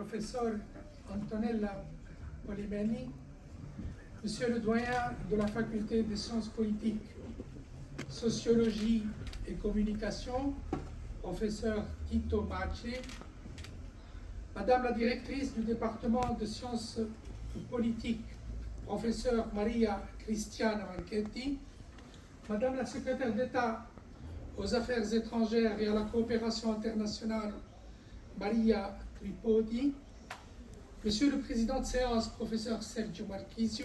professeur Antonella Polimeni, monsieur le doyen de la faculté des sciences politiques, sociologie et communication, professeur Tito Mace, madame la directrice du département de sciences politiques, professeur Maria Cristiana Marchetti, madame la secrétaire d'État aux affaires étrangères et à la coopération internationale, Maria Tripodi, monsieur le président de séance, professeur Sergio Marchisio,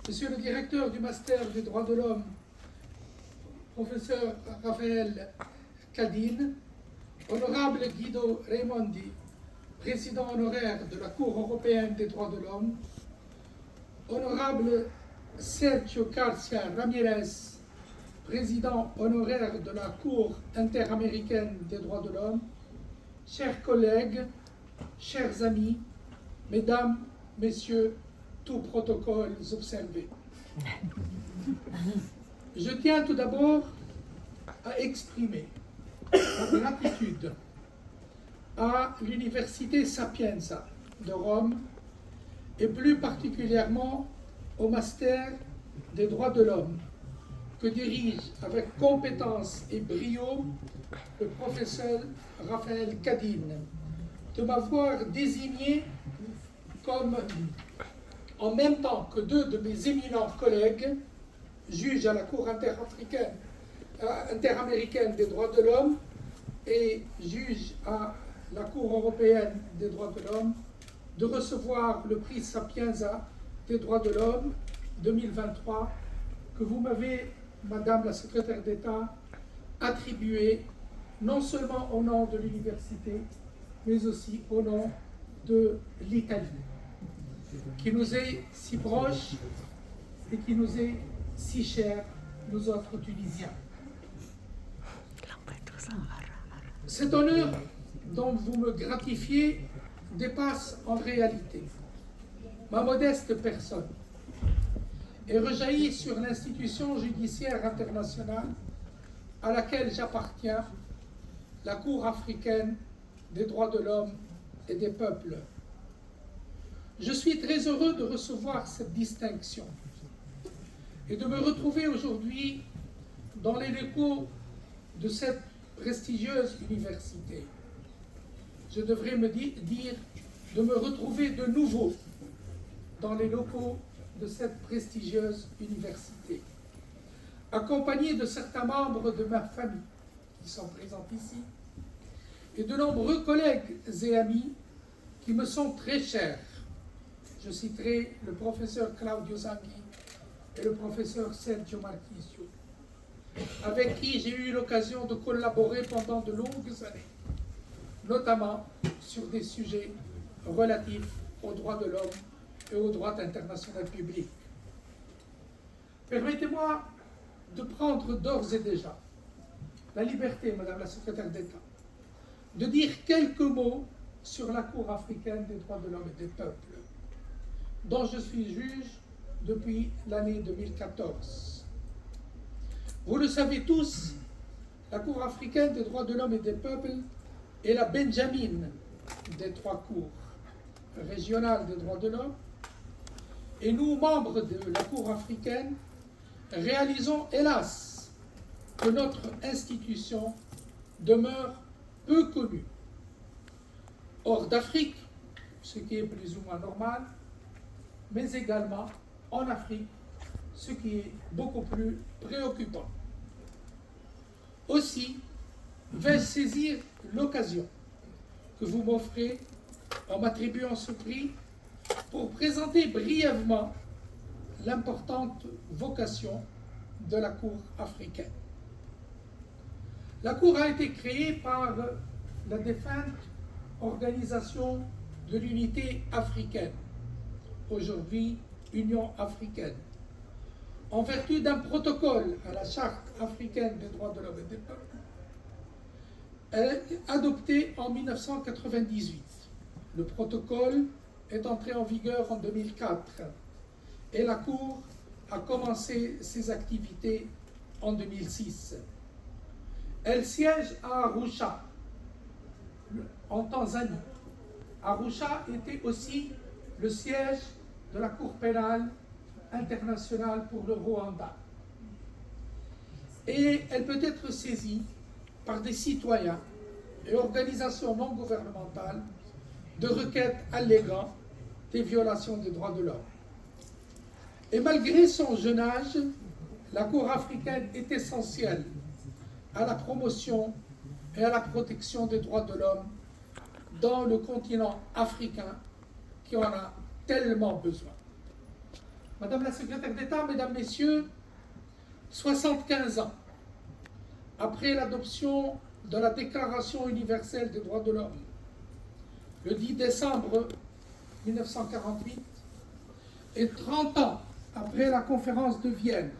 monsieur le directeur du master des droits de l'homme, professeur Raphaël Cadine, honorable Guido Raimondi, président honoraire de la Cour européenne des droits de l'homme, honorable Sergio Garcia Ramirez, président honoraire de la Cour interaméricaine des droits de l'homme, chers collègues, chers amis, mesdames, messieurs, tous protocoles observés. Je tiens tout d'abord à exprimer ma gratitude à l'Université Sapienza de Rome et plus particulièrement au Master des droits de l'homme que dirige avec compétence et brio le professeur Raphaël Cadine de m'avoir désigné comme, en même temps que deux de mes éminents collègues, juges à la Cour interaméricaine des droits de l'homme et juge à la Cour européenne des droits de l'homme, de recevoir le prix Sapienza des droits de l'homme 2023 que vous m'avez, madame la secrétaire d'État, attribué non seulement au nom de l'université, mais aussi au nom de l'Italie, qui nous est si proche et qui nous est si chère, nous autres Tunisiens. Cet honneur dont vous me gratifiez dépasse en réalité ma modeste personne et rejaillit sur l'institution judiciaire internationale à laquelle j'appartiens, la Cour africaine des droits de l'homme et des peuples. Je suis très heureux de recevoir cette distinction et de me retrouver aujourd'hui dans les locaux de cette prestigieuse université. Je devrais me dire de me retrouver de nouveau dans les locaux de cette prestigieuse université, accompagné de certains membres de ma famille qui sont présents ici, et de nombreux collègues et amis qui me sont très chers. Je citerai le professeur Claudio Zanghi et le professeur Sergio Marchisio, avec qui j'ai eu l'occasion de collaborer pendant de longues années, notamment sur des sujets relatifs aux droits de l'homme et au droit international public. Permettez-moi de prendre d'ores et déjà la liberté, madame la secrétaire d'État, de dire quelques mots sur la Cour africaine des droits de l'homme et des peuples, dont je suis juge depuis l'année 2014. Vous le savez tous, la Cour africaine des droits de l'homme et des peuples est la Benjamine des trois cours régionales des droits de l'homme, et nous, membres de la Cour africaine, réalisons hélas que notre institution demeure peu connue hors d'Afrique, ce qui est plus ou moins normal, mais également en Afrique, ce qui est beaucoup plus préoccupant. Aussi, vais-je saisir l'occasion que vous m'offrez en m'attribuant ce prix pour présenter brièvement l'importante vocation de la Cour africaine. La Cour a été créée par la défunte Organisation de l'Unité africaine, aujourd'hui Union africaine, en vertu d'un protocole à la Charte africaine des droits de l'homme et des peuples, adopté en 1998. Le protocole est entré en vigueur en 2004 et la Cour a commencé ses activités en 2006. Elle siège à Arusha, en Tanzanie, Arusha était aussi le siège de la Cour pénale internationale pour le Rwanda. Et elle peut être saisie par des citoyens et organisations non gouvernementales de requêtes alléguant des violations des droits de l'homme. Et malgré son jeune âge, la Cour africaine est essentielle à la promotion et à la protection des droits de l'homme dans le continent africain qui en a tellement besoin. Madame la secrétaire d'État, Mesdames, Messieurs, 75 ans après l'adoption de la Déclaration universelle des droits de l'homme, le 10 décembre 1948, et 30 ans après la conférence de Vienne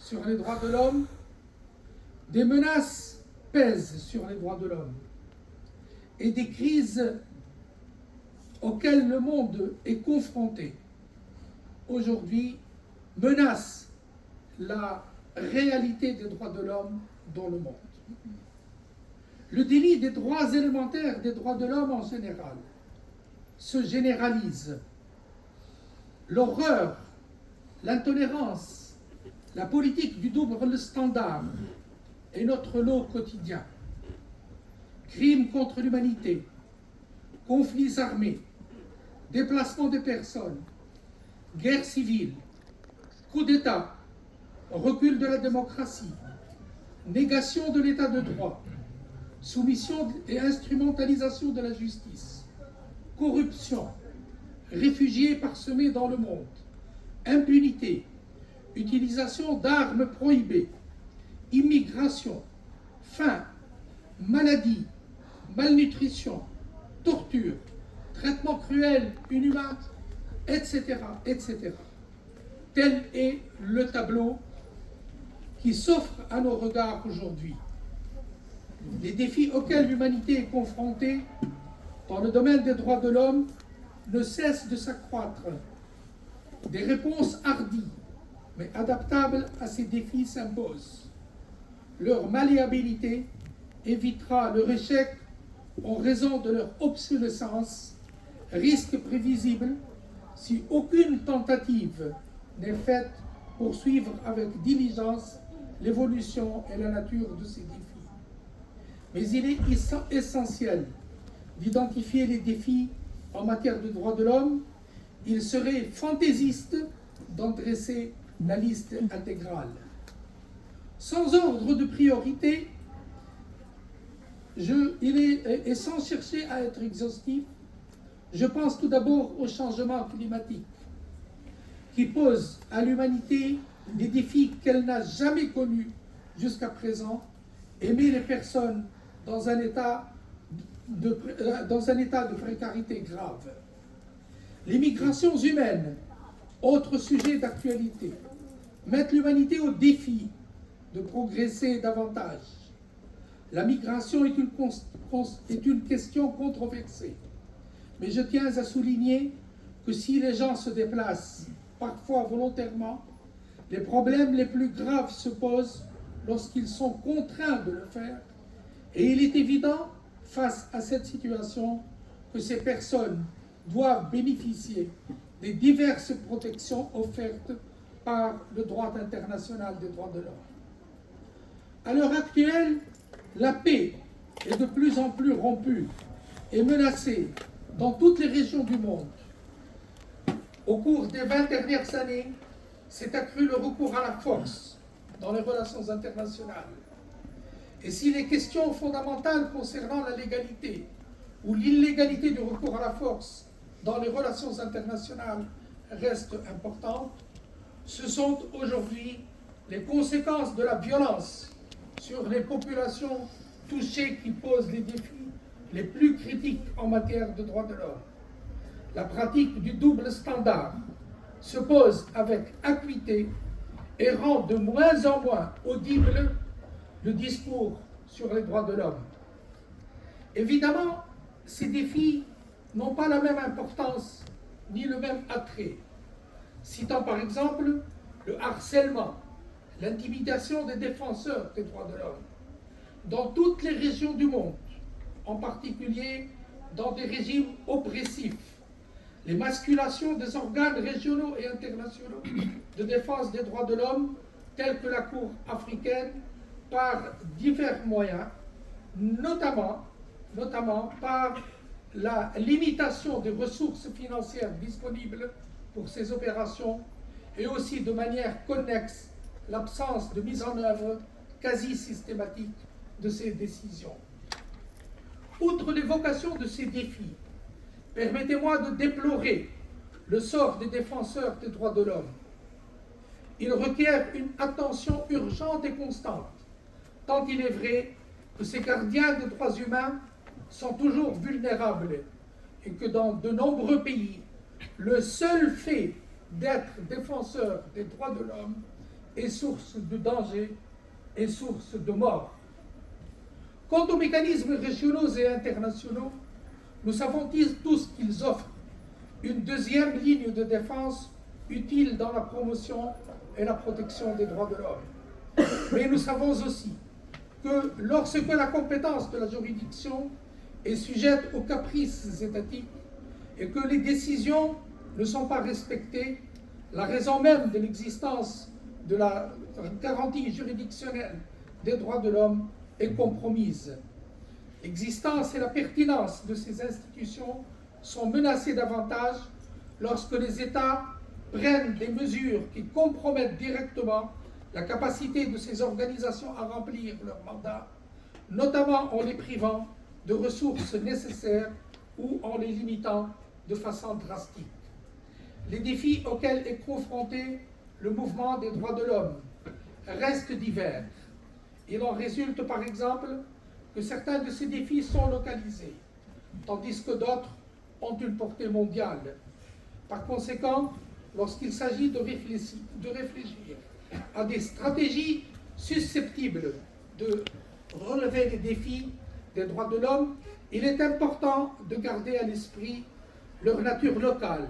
sur les droits de l'homme, des menaces pèsent sur les droits de l'homme et des crises auxquelles le monde est confronté aujourd'hui menacent la réalité des droits de l'homme dans le monde. Le délit des droits élémentaires des droits de l'homme en général se généralise. L'horreur, l'intolérance, la politique du double standard est notre lot quotidien. Crimes contre l'humanité, conflits armés, déplacement des personnes, guerre civile, coup d'État, recul de la démocratie, négation de l'état de droit, soumission et instrumentalisation de la justice, corruption, réfugiés parsemés dans le monde, impunité, utilisation d'armes prohibées, immigration, faim, maladie, malnutrition, torture, traitement cruel, inhumain, etc., etc. Tel est le tableau qui s'offre à nos regards aujourd'hui. Les défis auxquels l'humanité est confrontée dans le domaine des droits de l'homme ne cessent de s'accroître. Des réponses hardies, mais adaptables à ces défis s'imposent. Leur malléabilité évitera leur échec en raison de leur obsolescence, risque prévisible si aucune tentative n'est faite pour suivre avec diligence l'évolution et la nature de ces défis. Mais il est essentiel d'identifier les défis en matière de droits de l'homme. Il serait fantaisiste d'en dresser la liste intégrale. Sans ordre de priorité, et sans chercher à être exhaustif, je pense tout d'abord au changement climatique, qui pose à l'humanité des défis qu'elle n'a jamais connus jusqu'à présent et met les personnes dans un état de précarité grave. Les migrations humaines, autre sujet d'actualité, mettent l'humanité au défi de progresser davantage. La migration est une question controversée, mais je tiens à souligner que si les gens se déplacent, parfois volontairement, les problèmes les plus graves se posent lorsqu'ils sont contraints de le faire, et il est évident, face à cette situation, que ces personnes doivent bénéficier des diverses protections offertes par le droit international des droits de l'homme. À l'heure actuelle, la paix est de plus en plus rompue et menacée dans toutes les régions du monde. Au cours des 20 dernières années, s'est accru le recours à la force dans les relations internationales. Et si les questions fondamentales concernant la légalité ou l'illégalité du recours à la force dans les relations internationales restent importantes, ce sont aujourd'hui les conséquences de la violence sur les populations touchées qui posent les défis les plus critiques en matière de droits de l'homme. La pratique du double standard se pose avec acuité et rend de moins en moins audible le discours sur les droits de l'homme. Évidemment, ces défis n'ont pas la même importance ni le même attrait. Citant par exemple le harcèlement, l'intimidation des défenseurs des droits de l'homme dans toutes les régions du monde, en particulier dans des régimes oppressifs, l'émasculation des organes régionaux et internationaux de défense des droits de l'homme, tels que la Cour africaine, par divers moyens, notamment par la limitation des ressources financières disponibles pour ces opérations et aussi de manière connexe l'absence de mise en œuvre quasi systématique de ces décisions. Outre l'évocation de ces défis, permettez-moi de déplorer le sort des défenseurs des droits de l'homme. Il requiert une attention urgente et constante, tant il est vrai que ces gardiens des droits humains sont toujours vulnérables et que dans de nombreux pays, le seul fait d'être défenseur des droits de l'homme est source de danger et source de mort. Quant aux mécanismes régionaux et internationaux, nous savons tous qu'ils offrent une deuxième ligne de défense utile dans la promotion et la protection des droits de l'homme. Mais nous savons aussi que lorsque la compétence de la juridiction est sujette aux caprices étatiques et que les décisions ne sont pas respectées, la raison même de l'existence de la garantie juridictionnelle des droits de l'homme est compromise. L'existence et la pertinence de ces institutions sont menacées davantage lorsque les États prennent des mesures qui compromettent directement la capacité de ces organisations à remplir leur mandat, notamment en les privant de ressources nécessaires ou en les limitant de façon drastique. Les défis auxquels est confronté le mouvement des droits de l'homme restent divers. Il en résulte par exemple que certains de ces défis sont localisés, tandis que d'autres ont une portée mondiale. Par conséquent, lorsqu'il s'agit de réfléchir à des stratégies susceptibles de relever les défis des droits de l'homme, il est important de garder à l'esprit leur nature locale,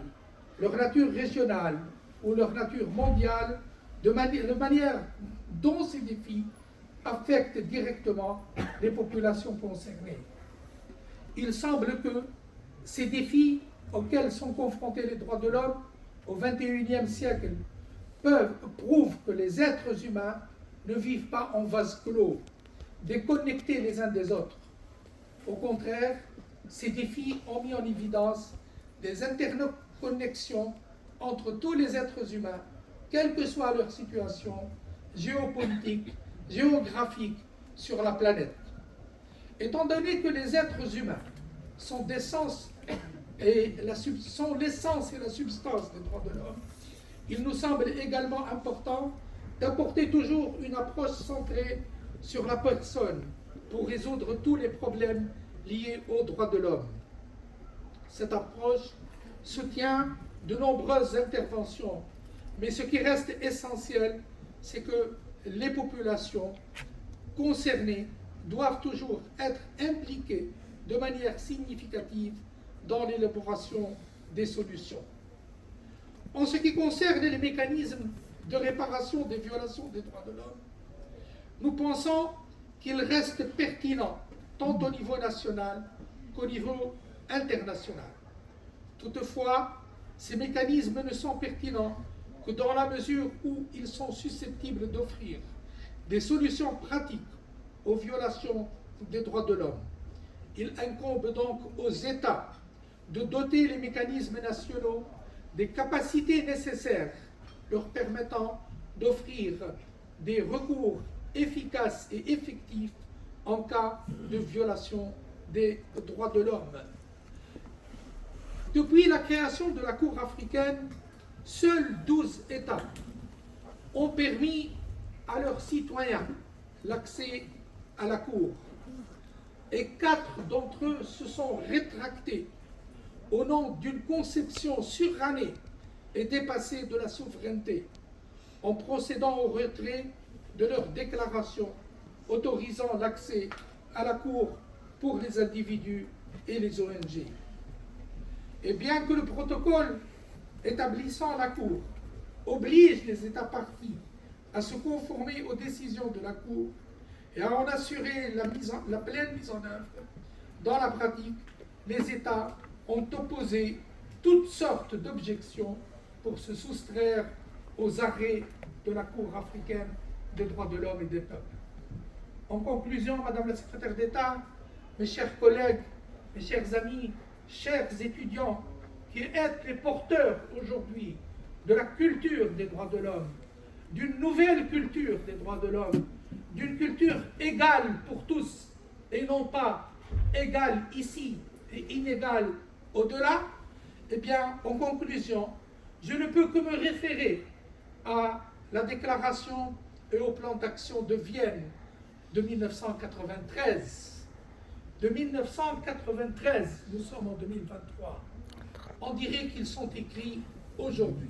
leur nature régionale ou leur nature mondiale, de manière dont ces défis affectent directement les populations concernées. Il semble que ces défis auxquels sont confrontés les droits de l'homme au XXIe siècle prouvent que les êtres humains ne vivent pas en vase clos, déconnectés les uns des autres. Au contraire, ces défis ont mis en évidence des interconnexions entre tous les êtres humains, quelle que soit leur situation géopolitique, géographique sur la planète. Étant donné que les êtres humains sont l'essence et la substance des droits de l'homme, il nous semble également important d'apporter toujours une approche centrée sur la personne pour résoudre tous les problèmes liés aux droits de l'homme. Cette approche soutient de nombreuses interventions, mais ce qui reste essentiel, c'est que les populations concernées doivent toujours être impliquées de manière significative dans l'élaboration des solutions. En ce qui concerne les mécanismes de réparation des violations des droits de l'homme, nous pensons qu'ils restent pertinents tant au niveau national qu'au niveau international. Toutefois, ces mécanismes ne sont pertinents que dans la mesure où ils sont susceptibles d'offrir des solutions pratiques aux violations des droits de l'homme. Il incombe donc aux États de doter les mécanismes nationaux des capacités nécessaires leur permettant d'offrir des recours efficaces et effectifs en cas de violation des droits de l'homme. Depuis la création de la Cour africaine, seuls 12 États ont permis à leurs citoyens l'accès à la Cour et 4 d'entre eux se sont rétractés au nom d'une conception surannée et dépassée de la souveraineté, en procédant au retrait de leur déclaration autorisant l'accès à la Cour pour les individus et les ONG. Et bien que le protocole établissant la Cour oblige les États partis à se conformer aux décisions de la Cour et à en assurer la pleine mise en œuvre dans la pratique, les États ont opposé toutes sortes d'objections pour se soustraire aux arrêts de la Cour africaine des droits de l'homme et des peuples. En conclusion, Madame la secrétaire d'État, mes chers collègues, mes chers amis, chers étudiants, qui êtes les porteurs aujourd'hui de la culture des droits de l'homme, d'une nouvelle culture des droits de l'homme, d'une culture égale pour tous et non pas égale ici et inégale au-delà, eh bien, en conclusion, je ne peux que me référer à la déclaration et au plan d'action de Vienne de 1993. De 1993, nous sommes en 2023. On dirait qu'ils sont écrits aujourd'hui.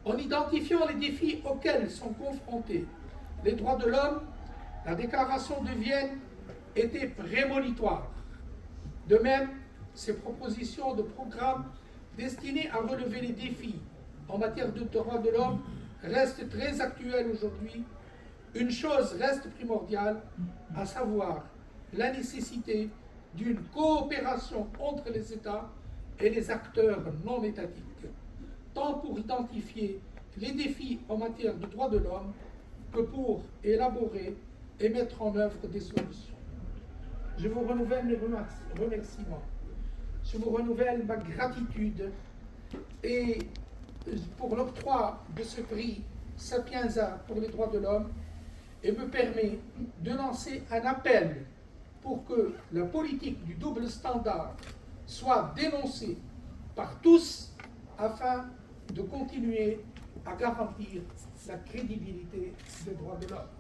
En identifiant les défis auxquels sont confrontés les droits de l'homme, la déclaration de Vienne était prémonitoire. De même, ces propositions de programme destinées à relever les défis en matière de droits de l'homme restent très actuelles aujourd'hui. Une chose reste primordiale, à savoir la nécessité d'une coopération entre les États et les acteurs non étatiques, tant pour identifier les défis en matière de droits de l'homme que pour élaborer et mettre en œuvre des solutions. Je vous renouvelle mes remerciements. Je vous renouvelle ma gratitude et pour l'octroi de ce prix Sapienza pour les droits de l'homme et me permet de lancer un appel pour que la politique du double standard soit dénoncée par tous afin de continuer à garantir la crédibilité des droits de l'homme.